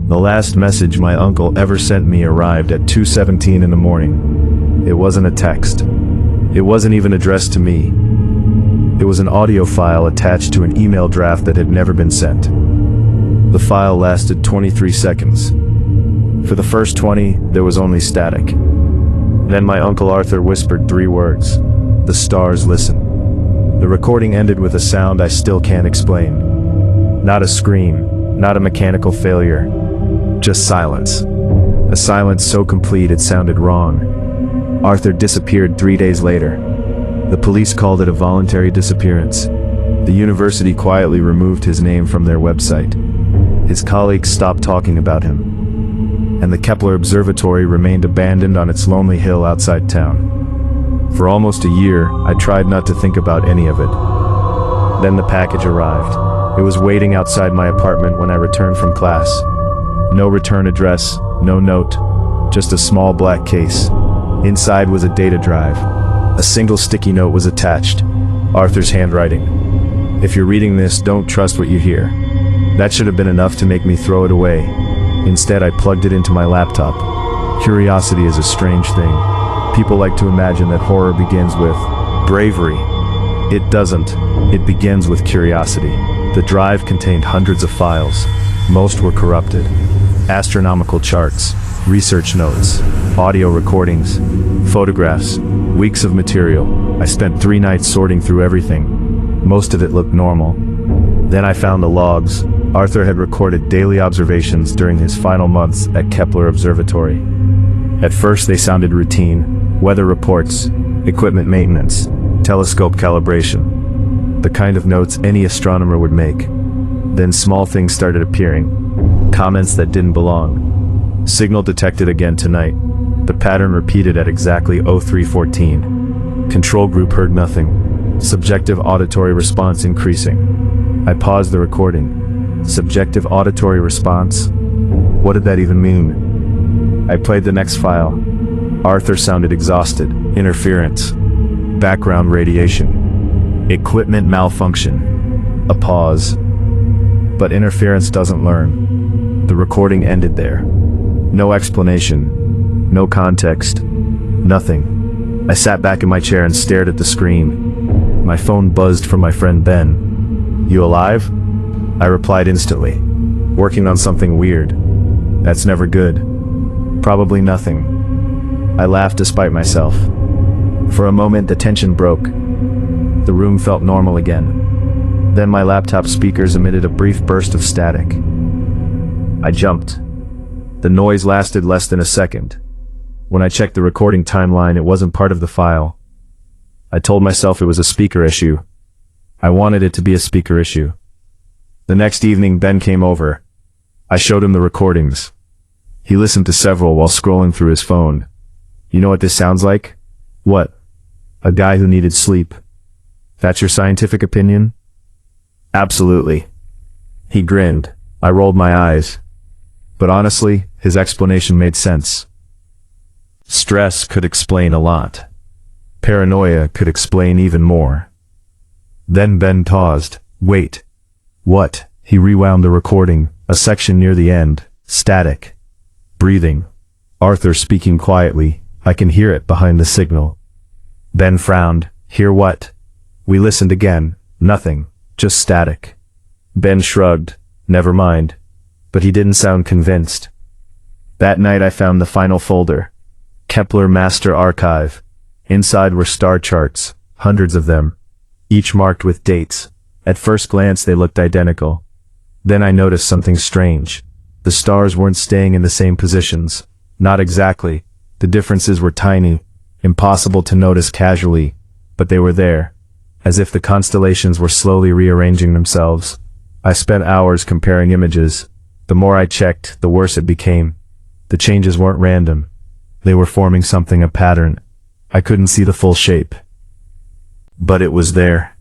The last message my uncle ever sent me arrived at 2:17 in the morning. It wasn't a text. It wasn't even addressed to me. It was an audio file attached to an email draft that had never been sent. The file lasted 23 seconds. For the first 20, there was only static. Then my Uncle Arthur whispered 3 words. The stars listen. The recording ended with a sound I still can't explain. Not a scream, not a mechanical failure. Just silence. A silence so complete it sounded wrong. Arthur disappeared 3 days later. The police called it a voluntary disappearance. The university quietly removed his name from their website. His colleagues stopped talking about him. And the Kepler Observatory remained abandoned on its lonely hill outside town. For almost a year, I tried not to think about any of it. Then the package arrived. It was waiting outside my apartment when I returned from class. No return address, no note, just a small black case. Inside was a data drive. A single sticky note was attached. Arthur's handwriting. If you're reading this, don't trust what you hear. That should have been enough to make me throw it away. Instead, I plugged it into my laptop. Curiosity is a strange thing. People like to imagine that horror begins with bravery. It doesn't. It begins with curiosity. The drive contained hundreds of files. Most were corrupted. Astronomical charts, research notes, audio recordings, photographs, weeks of material. I spent 3 nights sorting through everything. Most of it looked normal. Then I found the logs. Arthur had recorded daily observations during his final months at Kepler Observatory. At first they sounded routine: weather reports, equipment maintenance, telescope calibration. The kind of notes any astronomer would make. Then small things started appearing. Comments that didn't belong. Signal detected again tonight. The pattern repeated at exactly 03:14. Control group heard nothing. Subjective auditory response increasing. I paused the recording. Subjective auditory response? What did that even mean? I played the next file. Arthur sounded exhausted. Interference. Background radiation. Equipment malfunction. A pause. But interference doesn't learn. The recording ended there. No explanation. No context. Nothing. I sat back in my chair and stared at the screen. My phone buzzed from my friend Ben. You alive? I replied instantly. Working on something weird. That's never good. Probably nothing. I laughed despite myself. For a moment the tension broke. The room felt normal again. Then my laptop speakers emitted a brief burst of static. I jumped. The noise lasted less than a second. When I checked the recording timeline, it wasn't part of the file. I told myself it was a speaker issue. I wanted it to be a speaker issue. The next evening, Ben came over. I showed him the recordings. He listened to several while scrolling through his phone. You know what this sounds like? What? A guy who needed sleep. That's your scientific opinion? Absolutely. He grinned. I rolled my eyes. But honestly, his explanation made sense. Stress could explain a lot. Paranoia could explain even more. Then Ben paused. Wait. What? He rewound the recording, a section near the end. Static. Breathing. Arthur speaking quietly. I can hear it behind the signal. Ben frowned. Hear what? We listened again. Nothing. Just static. Ben shrugged. Never mind. But he didn't sound convinced. That night I found the final folder. Kepler Master Archive. Inside were star charts, hundreds of them, each marked with dates. At first glance they looked identical. Then I noticed something strange. The stars weren't staying in the same positions. Not exactly. The differences were tiny, impossible to notice casually, but they were there, as if the constellations were slowly rearranging themselves. I spent hours comparing images. The more I checked, the worse it became. The changes weren't random. They were forming something, a pattern. I couldn't see the full shape. But it was there.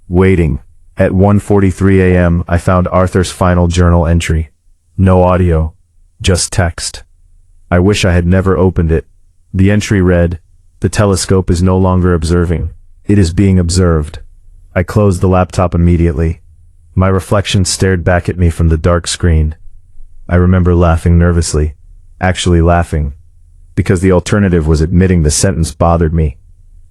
Waiting. At 1:43 a.m. I found Arthur's final journal entry. No audio. Just text. I wish I had never opened it. The entry read, "The telescope is no longer observing. It is being observed." I closed the laptop immediately. My reflection stared back at me from the dark screen. I remember laughing nervously. Actually laughing. Because the alternative was admitting the sentence bothered me.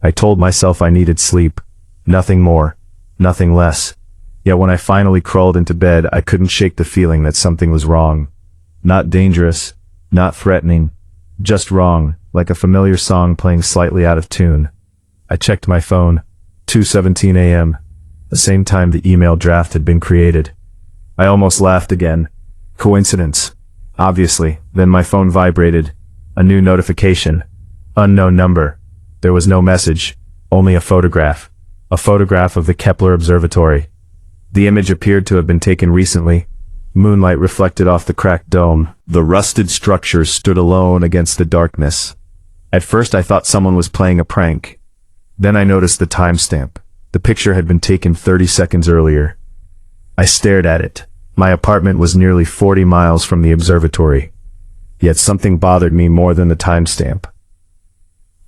I told myself I needed sleep. Nothing more. Nothing less. Yet when I finally crawled into bed, I couldn't shake the feeling that something was wrong. Not dangerous. Not threatening. Just wrong, like a familiar song playing slightly out of tune. I checked my phone. 2:17 a.m. The same time the email draft had been created. I almost laughed again. Coincidence. Obviously. Then my phone vibrated. A new notification. Unknown number. There was no message. Only a photograph. A photograph of the Kepler Observatory. The image appeared to have been taken recently. Moonlight reflected off the cracked dome. The rusted structures stood alone against the darkness. At first I thought someone was playing a prank. Then I noticed the timestamp. The picture had been taken 30 seconds earlier. I stared at it. My apartment was nearly 40 miles from the observatory. Yet something bothered me more than the timestamp.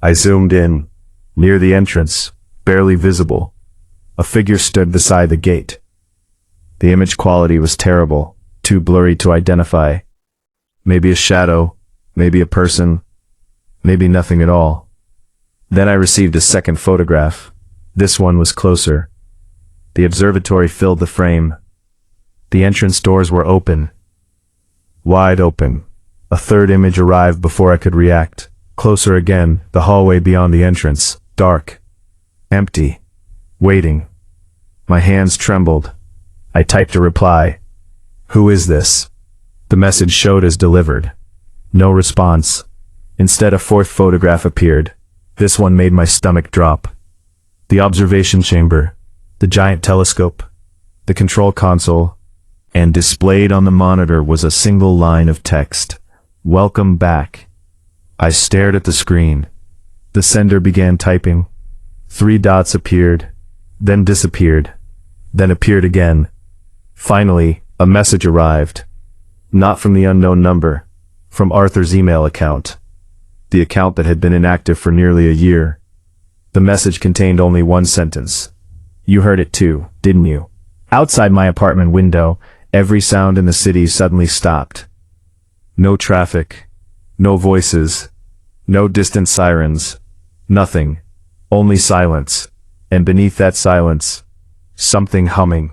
I zoomed in. Near the entrance, barely visible, a figure stood beside the gate. The image quality was terrible, too blurry to identify. Maybe a shadow, maybe a person, maybe nothing at all. Then I received a second photograph. This one was closer. The observatory filled the frame. The entrance doors were open. Wide open. A third image arrived before I could react. Closer again, the hallway beyond the entrance. Dark. Empty. Waiting. My hands trembled. I typed a reply. Who is this? The message showed as delivered. No response. Instead, a fourth photograph appeared. This one made my stomach drop. The observation chamber. The giant telescope. The control console. And displayed on the monitor was a single line of text. Welcome back. I stared at the screen. The sender began typing. 3 dots appeared, then disappeared, then appeared again. Finally, a message arrived. Not from the unknown number, from Arthur's email account. The account that had been inactive for nearly a year. The message contained only one sentence. You heard it too, didn't you? Outside my apartment window, every sound in the city suddenly stopped. No traffic, no voices, no distant sirens, nothing, only silence, and beneath that silence, something humming.